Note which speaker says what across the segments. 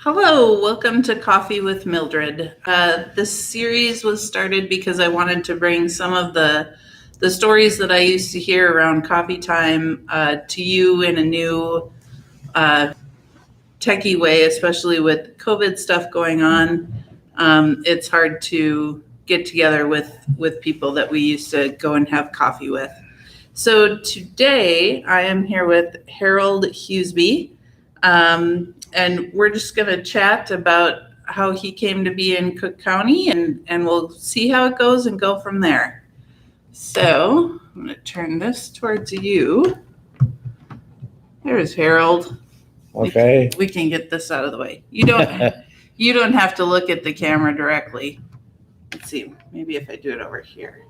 Speaker 1: Hello, welcome to Coffee with Mildred. This series was started because I wanted to bring some of the stories that I used to hear around coffee time to you in a new techie way, especially with COVID stuff going on. It's hard to get together with people that we used to go and have coffee with. So today I am here with Harold Husby. And we're just going to chat about how he came to be in Cook County, and we'll see how it goes and go from there. So I'm going to turn this towards you. There's Harold.
Speaker 2: Okay.
Speaker 1: We can get this out of the way. You don't have to look at the camera directly. Let's see, maybe if I do it over here.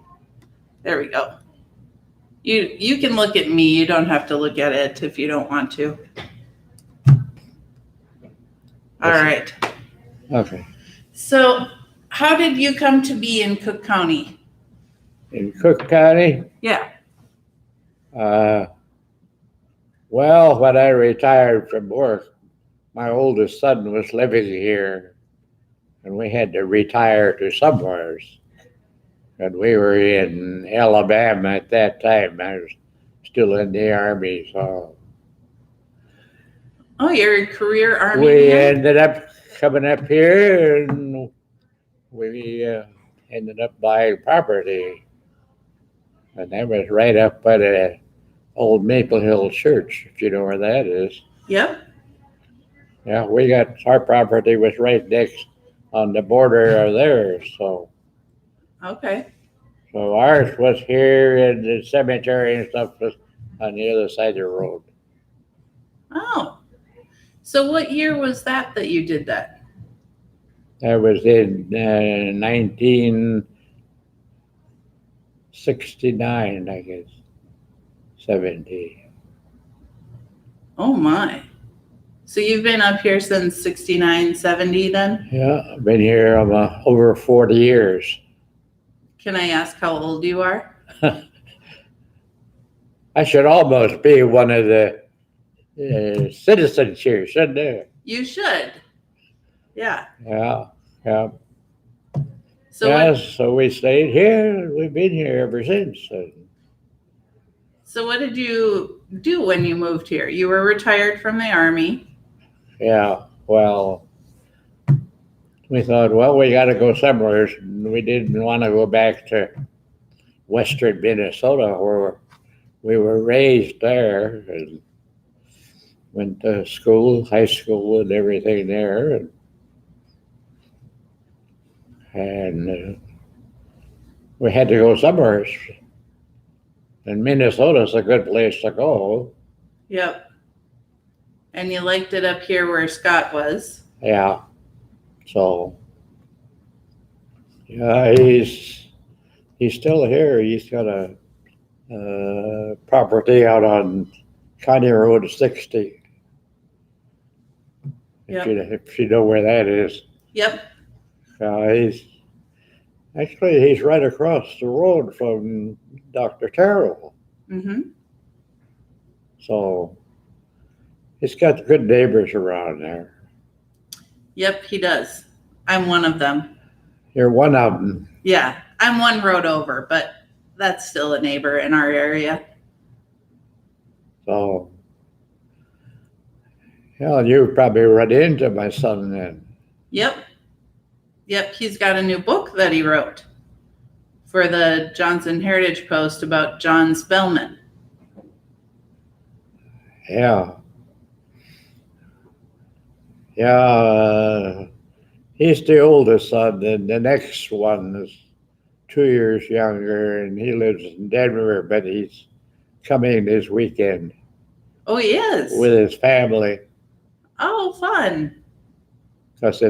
Speaker 1: There we go. You can look at me. You don't have to look at it if you don't want to. All right.
Speaker 2: Okay.
Speaker 1: So, how did you come to be in Cook County?
Speaker 2: In Cook County?
Speaker 1: Yeah.
Speaker 2: Well, when I retired from work, my oldest son was living here, and we had to retire to somewhere. And we were in Alabama at that time. I was still in the Army, so
Speaker 1: Oh, you're a career Army
Speaker 2: we
Speaker 1: man?
Speaker 2: ended up coming up here, and we ended up buying property. And that was right up by the old Maple Hill Church, if you know where that is.
Speaker 1: Yep.
Speaker 2: Yeah, we got our property was right next on the border of theirs, so
Speaker 1: Okay.
Speaker 2: ours was here, and the cemetery and stuff was on the other side of the road.
Speaker 1: Oh. So, what year was that you did that?
Speaker 2: That was in 1969, I guess. 70.
Speaker 1: Oh, my. So, you've been up here since 69, 70 then?
Speaker 2: Yeah, I've been here over 40 years.
Speaker 1: Can I ask how old you are?
Speaker 2: I should almost be one of the citizens here, shouldn't I?
Speaker 1: You should. Yeah.
Speaker 2: Yeah, yeah.
Speaker 1: So,
Speaker 2: Yes, so we stayed here. We've been here ever since.
Speaker 1: what did you do when you moved here? You were retired from the Army.
Speaker 2: Yeah, well, we thought, well, we got to go somewhere. We didn't want to go back to western Minnesota where we were raised there and went to school, high school, and everything there. And we had to go somewhere. And Minnesota's a good place to go.
Speaker 1: Yep. And you liked it up here where Scott was.
Speaker 2: Yeah. So, yeah, he's still here. He's got a property out on County Road 60.
Speaker 1: Yep.
Speaker 2: If you know where that is.
Speaker 1: Yep.
Speaker 2: He's right across the road from Dr. Terrell.
Speaker 1: Mm-hmm.
Speaker 2: So he's got good neighbors around there.
Speaker 1: Yep, he does. I'm one of them.
Speaker 2: You're one of them.
Speaker 1: Yeah, I'm one road over, but that's still a neighbor in our area.
Speaker 2: So, yeah, you probably run into my son then.
Speaker 1: Yep. Yep, he's got a new book that he wrote for the Johnson Heritage Post about John Spellman.
Speaker 2: Yeah. Yeah, he's the oldest son, and the next one is 2 years younger, and he lives in Denver, but he's coming this weekend.
Speaker 1: Oh, he is?
Speaker 2: With his family.
Speaker 1: Oh, fun.
Speaker 2: Because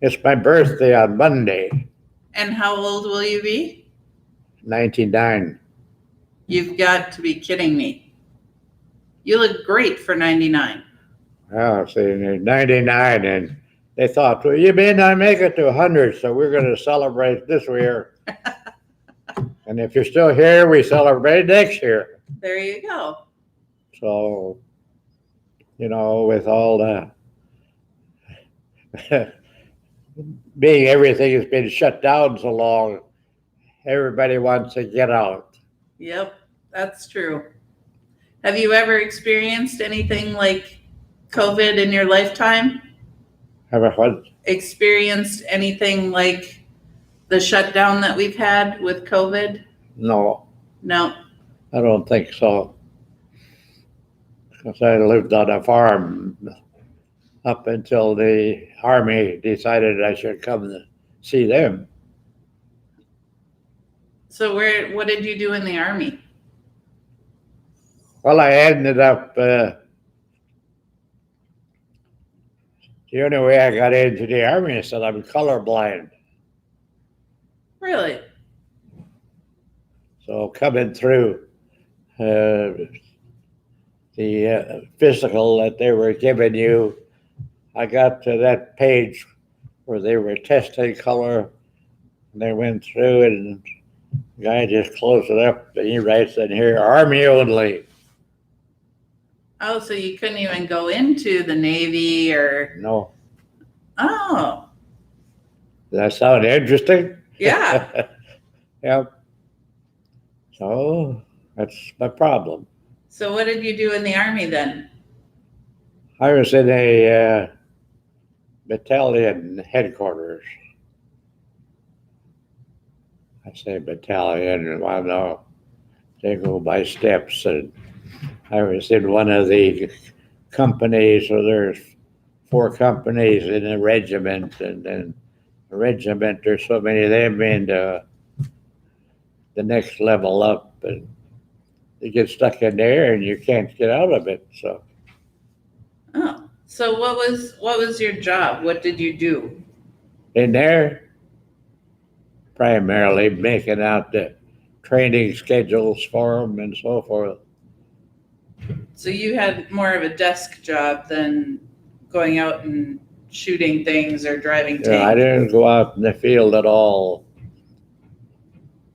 Speaker 2: it's my birthday on Monday.
Speaker 1: And how old will you be?
Speaker 2: 99.
Speaker 1: You've got to be kidding me. You look great for 99.
Speaker 2: Oh, see, they're 99, and they thought, well, you may not make it to 100, so we're going to celebrate this year. And if you're still here, we celebrate next year.
Speaker 1: There you go.
Speaker 2: So, with all the being everything has been shut down so long, everybody wants to get out.
Speaker 1: Yep, that's true. Have you ever experienced anything like COVID in your lifetime?
Speaker 2: Ever what?
Speaker 1: Experienced anything like the shutdown that we've had with COVID?
Speaker 2: No,
Speaker 1: No.
Speaker 2: I don't think so. Because I lived on a farm up until the army decided I should come to see them.
Speaker 1: So what did you do in the army?
Speaker 2: Well, I ended up, the only way I got into the army is that I'm colorblind.
Speaker 1: Really?
Speaker 2: So coming through the physical that they were giving you, I got to that page where they were testing color, and they went through it, and the guy just closed it up, and he writes in here, Army only.
Speaker 1: Oh, so you couldn't even go into the Navy or?
Speaker 2: No.
Speaker 1: Oh,
Speaker 2: Does that sound interesting?
Speaker 1: yeah.
Speaker 2: Yep. So that's my problem.
Speaker 1: So what did you do in the army then?
Speaker 2: I was in a battalion headquarters. I say battalion, well, no, they go by steps. And I was in one of the companies, so there's 4 companies in a regiment, and then a regiment, there's so many of them in the next level up, and you get stuck in there and you can't get out of it. So
Speaker 1: Oh, so what was your job? What did you do?
Speaker 2: in there, primarily making out the training schedules for them and so forth.
Speaker 1: So you had more of a desk job than going out and shooting things or driving tanks.
Speaker 2: I didn't go out in the field at all.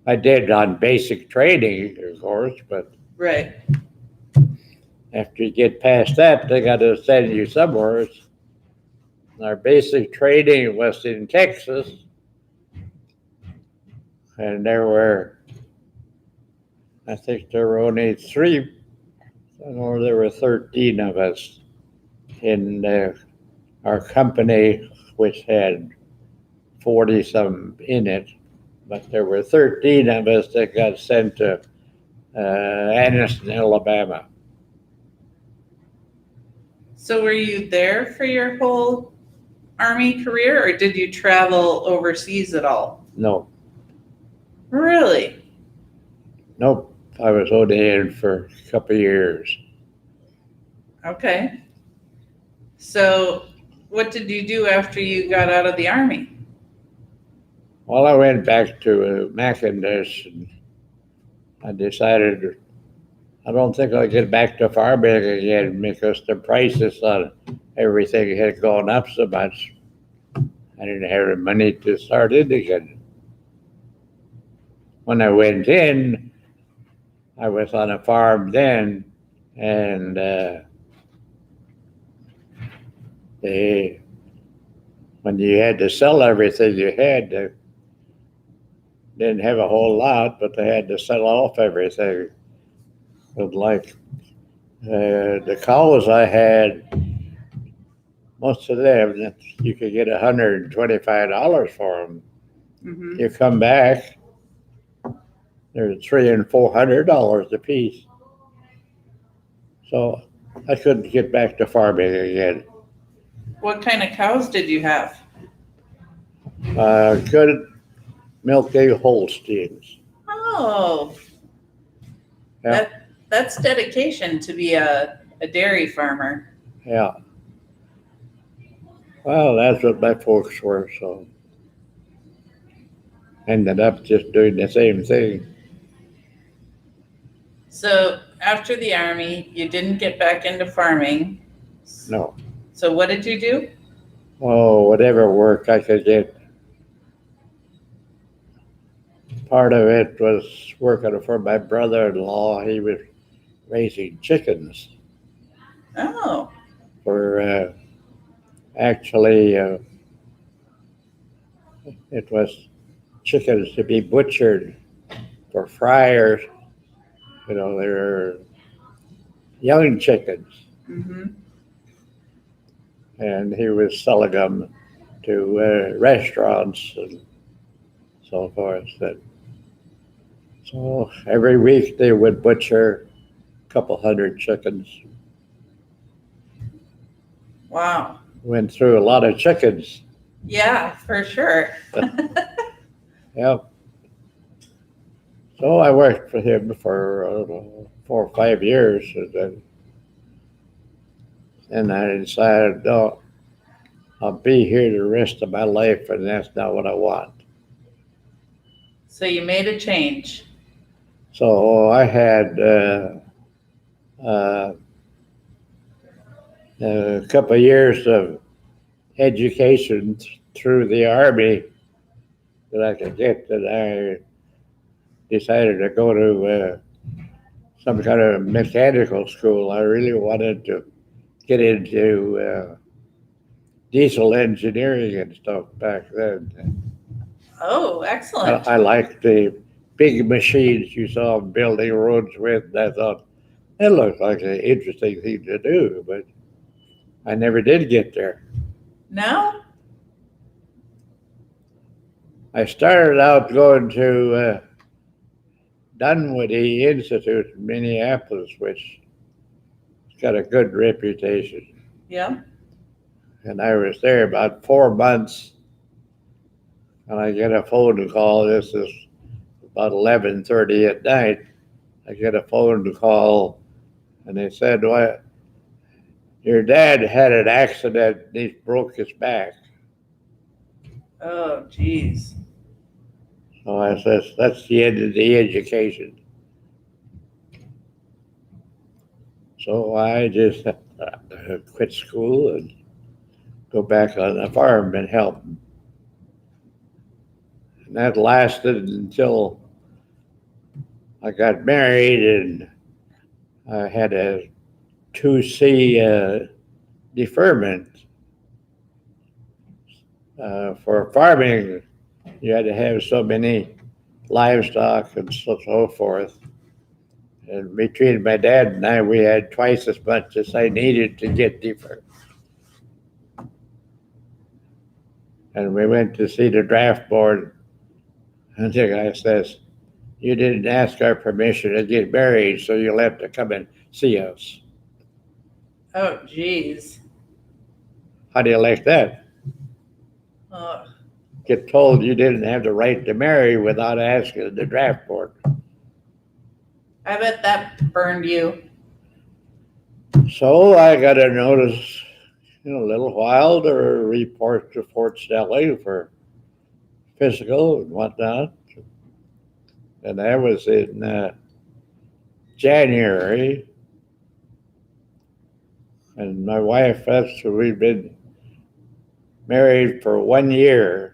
Speaker 2: I did on basic training, of course, but
Speaker 1: Right.
Speaker 2: after you get past that, they got to send you somewhere. Our basic training was in Texas, and I think there were only 3, or there were 13 of us in our company, which had 40 some in it, but there were 13 of us that got sent to Anniston, Alabama.
Speaker 1: So were you there for your whole army career, or did you travel overseas at all?
Speaker 2: No,
Speaker 1: Really?
Speaker 2: nope. I was only in for a couple of years.
Speaker 1: Okay. So what did you do after you got out of the army?
Speaker 2: Well, I went back to Mackintosh, and I decided I don't think I'll get back to farming again because the prices on everything had gone up so much. I didn't have the money to start it again. When I went in, I was on a farm then, and when you had to sell everything you had, they didn't have a whole lot, but they had to sell off everything. But like the cows I had, most of them, you could get $125 for them.
Speaker 1: Mm-hmm.
Speaker 2: You come back, they're $300 and $400 a piece. So I couldn't get back to farming again.
Speaker 1: What kind of cows did you have?
Speaker 2: Good milking Holsteins.
Speaker 1: Oh,
Speaker 2: Yeah.
Speaker 1: that's dedication to be a dairy farmer.
Speaker 2: Yeah. Well, that's what my folks were, so ended up just doing the same thing.
Speaker 1: So after the army, you didn't get back into farming.
Speaker 2: No.
Speaker 1: So what did you do?
Speaker 2: Oh, whatever work I could get. Part of it was working for my brother-in-law. He was raising chickens
Speaker 1: Oh,
Speaker 2: for actually, it was chickens to be butchered for fryers. You know, they were young chickens,
Speaker 1: Mm-hmm.
Speaker 2: and he was selling them to restaurants and so forth. So every week they would butcher a couple hundred chickens.
Speaker 1: Wow.
Speaker 2: Went through a lot of chickens.
Speaker 1: Yeah, for sure.
Speaker 2: Yep. So I worked for him for I don't know, 4 or 5 years, and I decided, no, I'll be here the rest of my life, and that's not what I want.
Speaker 1: So you made a change.
Speaker 2: So I had uh, a couple of years of education through the Army that I could get, that I decided to go to some kind of mechanical school. I really wanted to get into diesel engineering and stuff back then.
Speaker 1: Oh, excellent.
Speaker 2: I liked the big machines you saw them building roads with. And I thought it looked like an interesting thing to do, but I never did get there.
Speaker 1: No?
Speaker 2: I started out going to Dunwoody Institute in Minneapolis, which has got a good reputation.
Speaker 1: Yeah.
Speaker 2: And I was there about 4 months, and I get a phone call. This is about 11:30 at night. I get a phone call, and they said, "Well, your dad had an accident and he broke his back."
Speaker 1: Oh, geez.
Speaker 2: So I says, "That's the end of the education." So I just quit school and go back on the farm and help. And that lasted until I got married, and I had a 2C deferment. For farming, you had to have so many livestock and so forth. And between my dad and I, we had twice as much as I needed to get deferred. And we went to see the draft board, and the guy says, "You didn't ask our permission to get married, so you'll have to come and see us."
Speaker 1: Oh, geez.
Speaker 2: How do you like that?
Speaker 1: Oh,
Speaker 2: Get told you didn't have the right to marry without asking the draft board.
Speaker 1: I bet that burned you.
Speaker 2: So I got a notice in a little while to report to Fort Snelling for physical and whatnot. And that was in January. And my wife, we've been married for 1 year.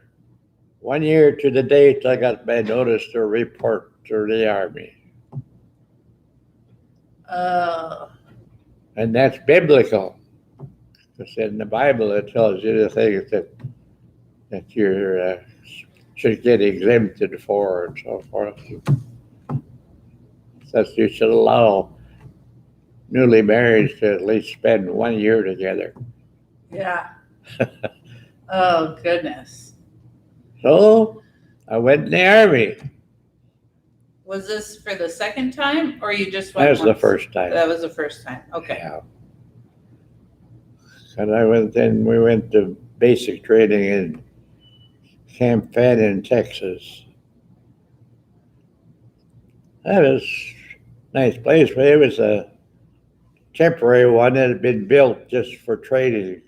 Speaker 2: 1 year to the date I got my notice to report to the Army. And that's biblical. Because in the Bible it tells you the things that you should get exempted for and so forth. That you should allow newly married to at least spend 1 year together.
Speaker 1: Yeah. Oh, goodness.
Speaker 2: So I went in the Army.
Speaker 1: Was this for the second time, or you just went
Speaker 2: That was the
Speaker 1: once?
Speaker 2: first time.
Speaker 1: That was the first time. Okay.
Speaker 2: Yeah. And we went to basic training in Camp Fannin, Texas. That was a nice place, but it was a temporary one that had been built just for training.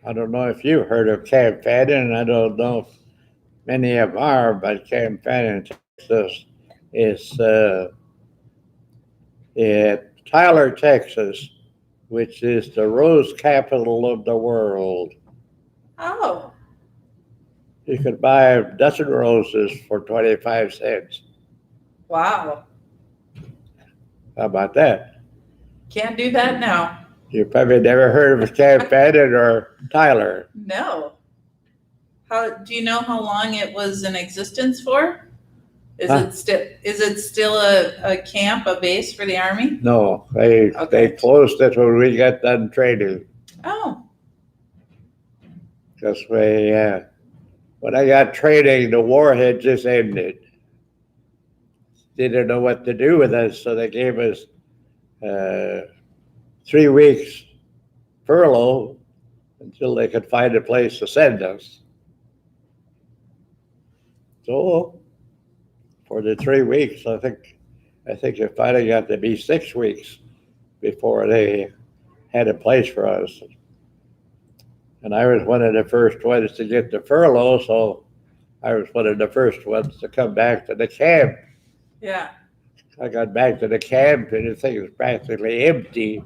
Speaker 2: I don't know if you've heard of Camp Fannin. I don't know if many of them are, but Camp Fannin, Texas is in Tyler, Texas, which is the rose capital of the world.
Speaker 1: Oh,
Speaker 2: You could buy a dozen roses for 25 cents.
Speaker 1: wow.
Speaker 2: How about that?
Speaker 1: Can't do that now.
Speaker 2: You probably never heard of Camp Bandit or Tyler.
Speaker 1: No. Do you know how long it was in existence for? Is
Speaker 2: Huh?
Speaker 1: it still a camp, a base for the Army?
Speaker 2: No, they
Speaker 1: Okay.
Speaker 2: closed it when we got done training.
Speaker 1: Oh,
Speaker 2: Because when I got training, the war had just ended. Didn't know what to do with us, so they gave us 3 weeks furlough until they could find a place to send us. So for the 3 weeks, I think it finally got to be 6 weeks before they had a place for us. And I was one of the first ones to get the furlough, so I was one of the first ones to come back to the camp.
Speaker 1: yeah.
Speaker 2: I got back to the camp and the thing was practically empty.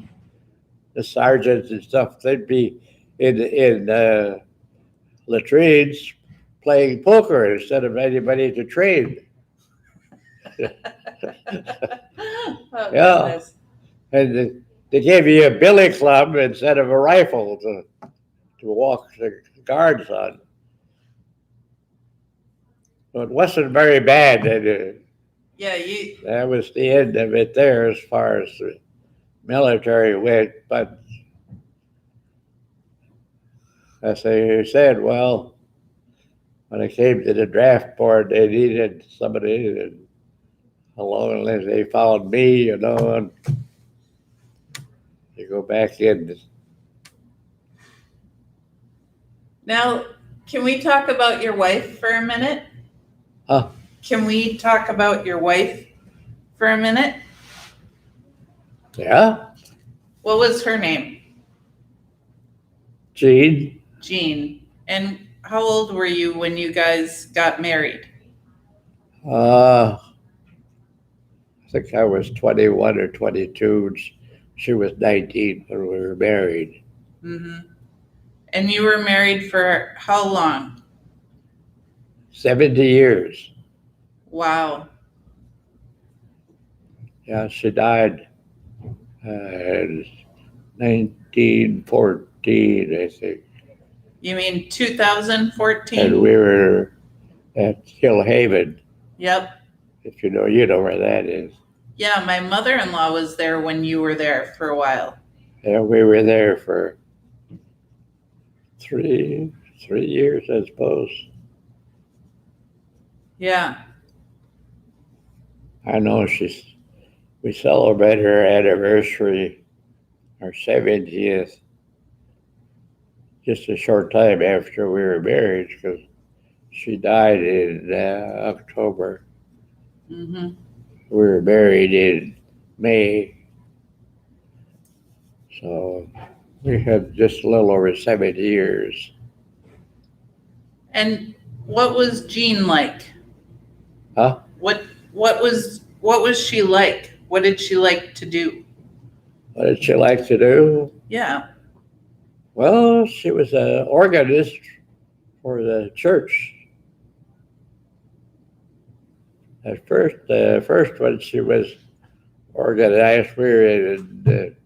Speaker 2: The sergeants and stuff, they'd be in latrines playing poker instead of anybody to train.
Speaker 1: Oh,
Speaker 2: Yeah.
Speaker 1: goodness.
Speaker 2: And they gave you a billy club instead of a rifle to walk the guards on. So it wasn't very bad. And,
Speaker 1: Yeah,
Speaker 2: that was the end of it there as far as the military went. But as they said, well, when it came to the draft board, they needed somebody, and along as they found me, and to go back in.
Speaker 1: Now, can we talk about your wife for a minute?
Speaker 2: Huh?
Speaker 1: Can we talk about your wife for a minute?
Speaker 2: Yeah,
Speaker 1: What was her name?
Speaker 2: Gene.
Speaker 1: Jean. And how old were you when you guys got married?
Speaker 2: I think I was 21 or 22. And she was 19 when we were married.
Speaker 1: Mm-hmm. And you were married for how long?
Speaker 2: 70 years.
Speaker 1: Wow.
Speaker 2: Yeah, she died in 1914, I think.
Speaker 1: You mean 2014?
Speaker 2: And we were at Hill Haven.
Speaker 1: Yep.
Speaker 2: If you know where that is.
Speaker 1: Yeah, my mother-in-law was there when you were there for a while.
Speaker 2: Yeah, we were there for 3 years, I suppose.
Speaker 1: Yeah.
Speaker 2: I know we celebrated her anniversary, our 70th, just a short time after we were married, because she died in October.
Speaker 1: Mm-hmm.
Speaker 2: We were married in May. So we had just a little over 70 years.
Speaker 1: And what was Jean like?
Speaker 2: Huh?
Speaker 1: What was she like? What did she like to do?
Speaker 2: What did she like to do?
Speaker 1: Yeah.
Speaker 2: Well, she was an organist for the church. At first when she was organized, we were in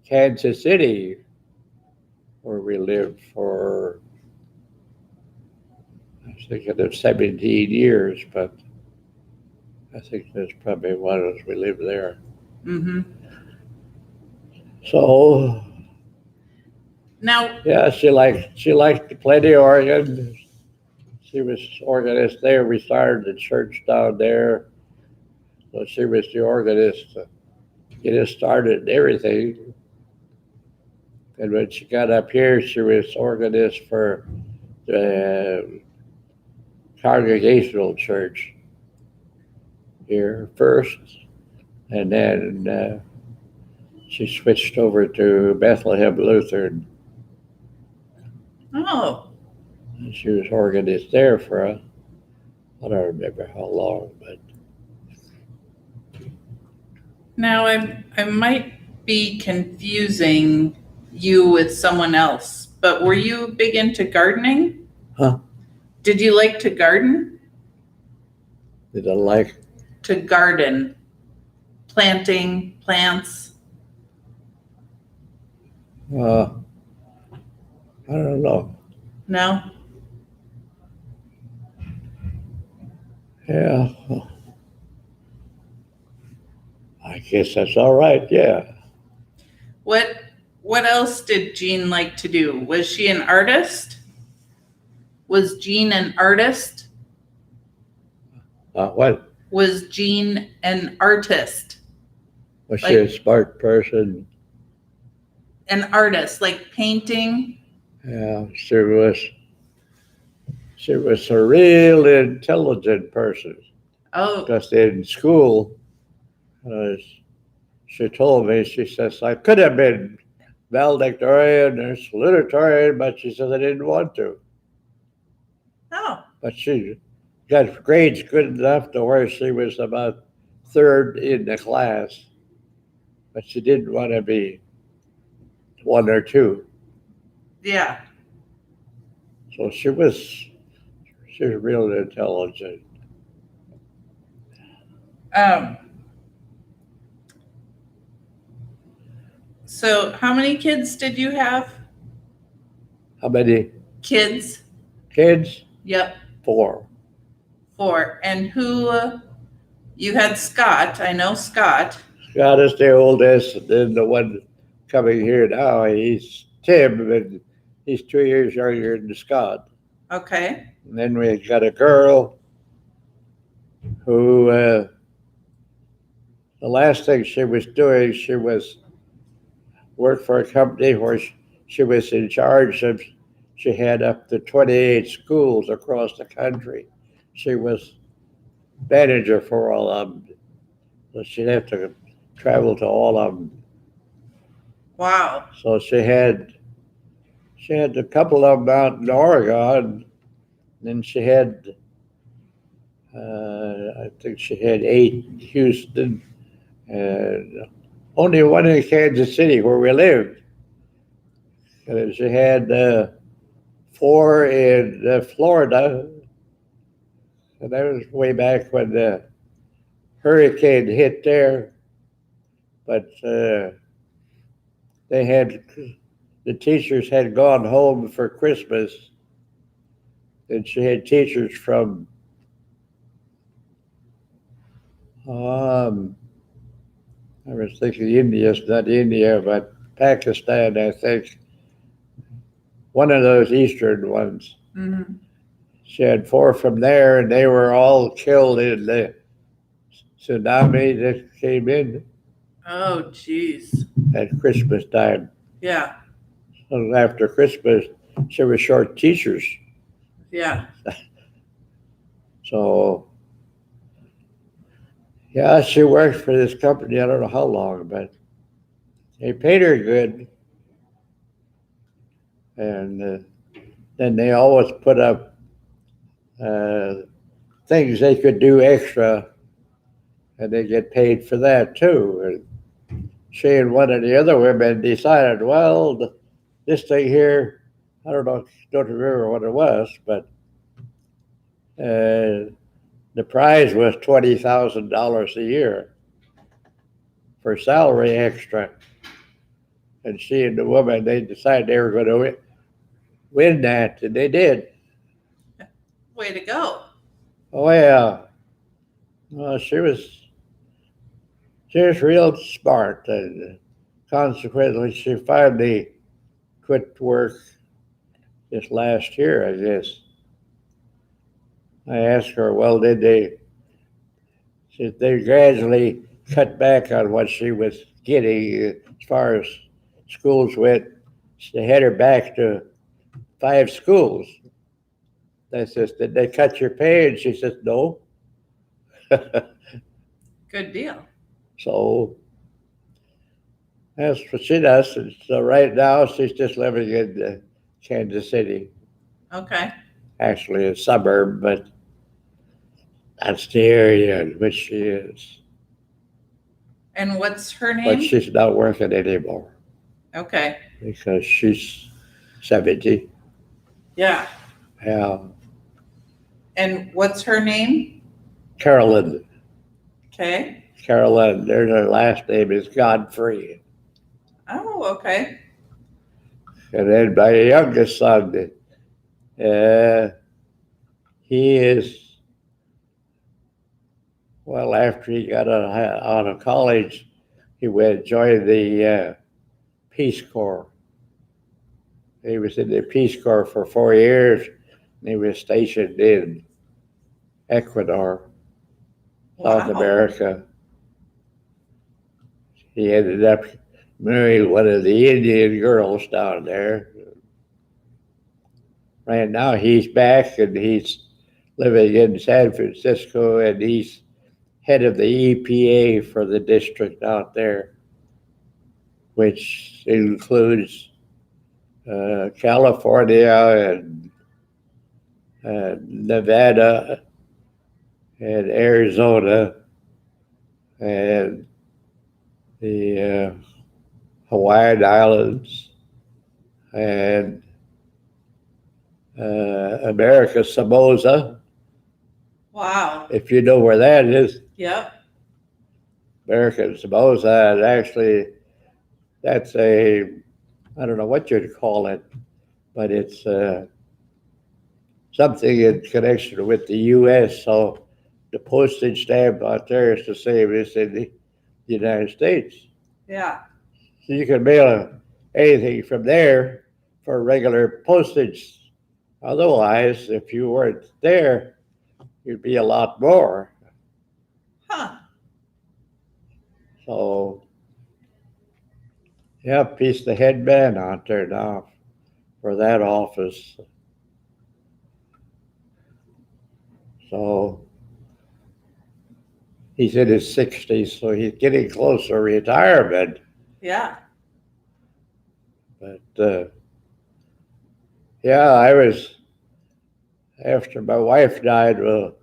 Speaker 2: Kansas City, where we lived for, I think it was 17 years, but I think that's probably one as we lived there.
Speaker 1: Mm-hmm.
Speaker 2: So
Speaker 1: Now,
Speaker 2: yeah, she liked to play the organ. She was organist there. We started the church down there, so she was the organist to get us started and everything. And when she got up here, she was organist for the Congregational Church here first, and then she switched over to Bethlehem Lutheran.
Speaker 1: oh,
Speaker 2: And she was organist there for I don't remember how long, but
Speaker 1: now I might be confusing you with someone else, but were you big into gardening?
Speaker 2: Huh?
Speaker 1: Did you like to garden?
Speaker 2: did I like?
Speaker 1: To garden, planting plants.
Speaker 2: Uh, I don't know.
Speaker 1: No?
Speaker 2: Yeah, I guess that's all right. Yeah.
Speaker 1: What what else did Jean like to do? Was she an artist? Was Jean an artist?
Speaker 2: What
Speaker 1: Was Jean an artist?
Speaker 2: was she a
Speaker 1: Like
Speaker 2: smart person?
Speaker 1: an artist, like painting?
Speaker 2: Yeah, she was. She was a real intelligent person.
Speaker 1: Oh,
Speaker 2: Because in school, uh, she told me, she says, I could have been valedictorian or salutatorian, but she said I didn't want to.
Speaker 1: oh,
Speaker 2: But she got grades good enough to where she was about third in the class, but she didn't want to be one or two.
Speaker 1: yeah.
Speaker 2: So she was real intelligent.
Speaker 1: Um, so how many kids did you have?
Speaker 2: How many
Speaker 1: Kids?
Speaker 2: kids?
Speaker 1: Yep,
Speaker 2: 4.
Speaker 1: 4. And who, you had Scott, I know Scott.
Speaker 2: Scott is the oldest, and then the one coming here now, he's Tim, and he's 2 years younger than Scott.
Speaker 1: Okay,
Speaker 2: And then we got a girl who, the last thing she was doing, she was worked for a company where she was in charge of, she had up to 28 schools across the country. She was manager for all of them. So she'd have to travel to all of them.
Speaker 1: wow.
Speaker 2: So she had a couple of them out in Oregon. Then she had, I think she had 8 in Houston, and only one in Kansas City where we lived. And she had 4 in Florida, and that was way back when the hurricane hit there. But they had, the teachers had gone home for Christmas, and she had teachers from I was thinking India, not India, but Pakistan, I think. One of those eastern ones.
Speaker 1: Mm-hmm.
Speaker 2: She had 4 from there, and they were all killed in the tsunami that came in
Speaker 1: Oh, geez.
Speaker 2: at Christmas time.
Speaker 1: Yeah,
Speaker 2: So after Christmas, she was short teachers.
Speaker 1: yeah.
Speaker 2: So, yeah, she worked for this company, I don't know how long, but they paid her good. And then they always put up uh, things they could do extra, and they get paid for that too. And she and one of the other women decided, well, this thing here, I don't remember what it was, but the prize was $20,000 a year for salary extra. And she and the woman, they decided they were going to win that, and they did.
Speaker 1: Way to go.
Speaker 2: Oh yeah, well, she was real smart, and consequently, she finally quit work this last year, I guess. I asked her, well, did they? She said they gradually cut back on what she was getting as far as schools went. They had her back to 5 schools. I says, did they cut your pay? And she says, no.
Speaker 1: Good deal.
Speaker 2: So that's what she does. And so right now she's just living in Kansas City,
Speaker 1: Okay.
Speaker 2: actually a suburb, but that's the area in which she is.
Speaker 1: And what's her
Speaker 2: But
Speaker 1: name?
Speaker 2: she's not working anymore
Speaker 1: Okay.
Speaker 2: because she's 70.
Speaker 1: Yeah.
Speaker 2: Yeah,
Speaker 1: And what's her name?
Speaker 2: Carolyn.
Speaker 1: Okay.
Speaker 2: Carolyn. Her last name is Godfrey.
Speaker 1: Oh, okay.
Speaker 2: And then my youngest son, he is, well, after he got out of college, he went joined the Peace Corps. He was in the Peace Corps for 4 years, and he was stationed in Ecuador, South
Speaker 1: Wow.
Speaker 2: America. He ended up marrying one of the Indian girls down there. Right now, he's back and he's living in San Francisco, and he's head of the EPA for the district out there, which includes California and Nevada and Arizona and the Hawaiian Islands and America Samoa,
Speaker 1: Wow.
Speaker 2: if you know where that is.
Speaker 1: Yep.
Speaker 2: American Samoa, and actually that's I don't know what you'd call it, but it's something in connection with the U.S. So the postage stamp out there is the same as in the United States.
Speaker 1: Yeah.
Speaker 2: So you can mail anything from there for regular postage. Otherwise, if you weren't there, you'd be a lot more.
Speaker 1: Huh.
Speaker 2: So, yeah, he's the head man out there now for that office. So he's in his 60s, so he's getting close to retirement.
Speaker 1: Yeah.
Speaker 2: But yeah, I was, after my wife died, well,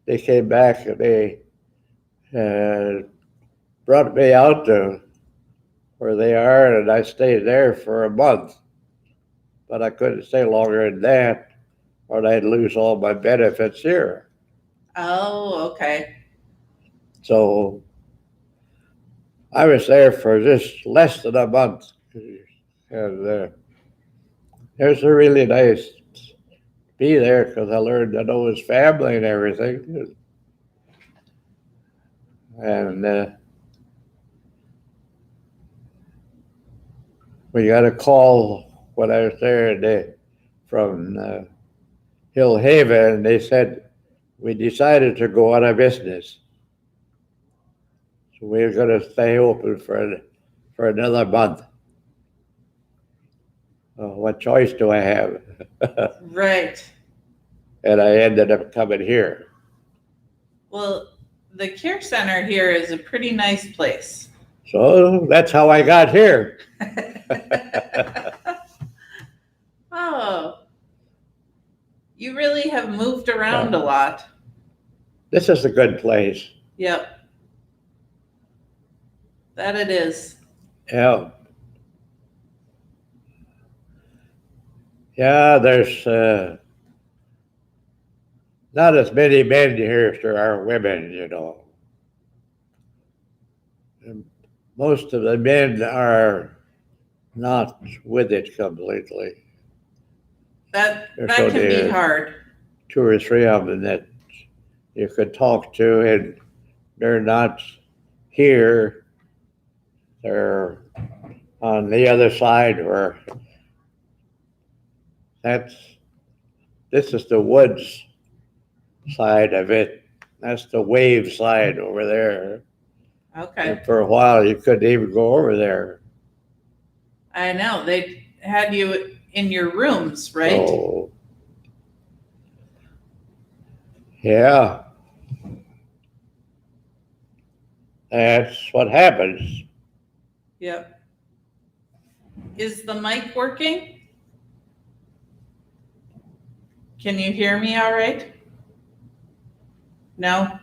Speaker 2: they came back and they brought me out to where they are, and I stayed there for a month. But I couldn't stay longer than that, or I'd lose all my benefits here.
Speaker 1: Oh, okay.
Speaker 2: So I was there for just less than a month. And it was a really nice to be there because I learned to know his family and everything. And we got a call when I was there from Hill Haven, and they said, we decided to go out of business. So we're going to stay open for another month. What choice do I have?
Speaker 1: Right.
Speaker 2: And I ended up coming here.
Speaker 1: Well, the care center here is a pretty nice place.
Speaker 2: So that's how I got here.
Speaker 1: Oh, you really have moved around a lot.
Speaker 2: This is a good place.
Speaker 1: Yep. That it is.
Speaker 2: Yeah. Yeah, there's not as many men here as there are women, you know. And most of the men are not with it completely.
Speaker 1: That
Speaker 2: There's
Speaker 1: can be
Speaker 2: only
Speaker 1: hard.
Speaker 2: 2 or 3 of them that you could talk to, and they're not here. They're on the other side where this is the woods side of it. That's the wave side over there.
Speaker 1: Okay.
Speaker 2: And for a while, you couldn't even go over there.
Speaker 1: I know. They had you in your rooms, right?
Speaker 2: So, yeah. That's what happens.
Speaker 1: Yep. Is the mic working? Can you hear me all right? No?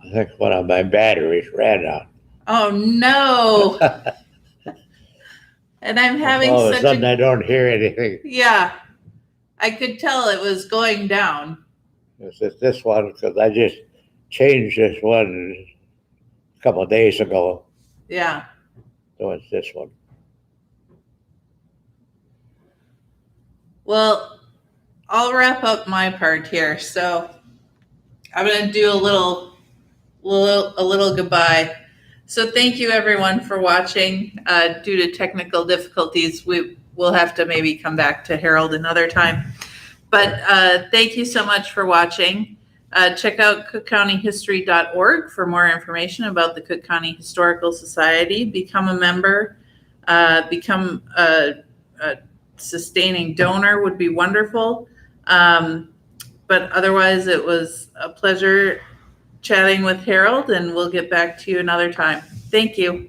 Speaker 2: I think one of my batteries ran out.
Speaker 1: Oh, no. And I'm having
Speaker 2: All of a
Speaker 1: such
Speaker 2: sudden,
Speaker 1: a,
Speaker 2: I don't hear anything.
Speaker 1: yeah, I could tell it was going down.
Speaker 2: It's this one because I just changed this one a couple of days ago.
Speaker 1: Yeah.
Speaker 2: So it's this one.
Speaker 1: Well, I'll wrap up my part here. So I'm going to do a little goodbye. So thank you everyone for watching. Due to technical difficulties, we will have to maybe come back to Harold another time. But thank you so much for watching. Check out cookcountyhistory.org for more information about the Cook County Historical Society. Become a member. Become a sustaining donor would be wonderful. But otherwise, it was a pleasure chatting with Harold, and we'll get back to you another time. Thank you.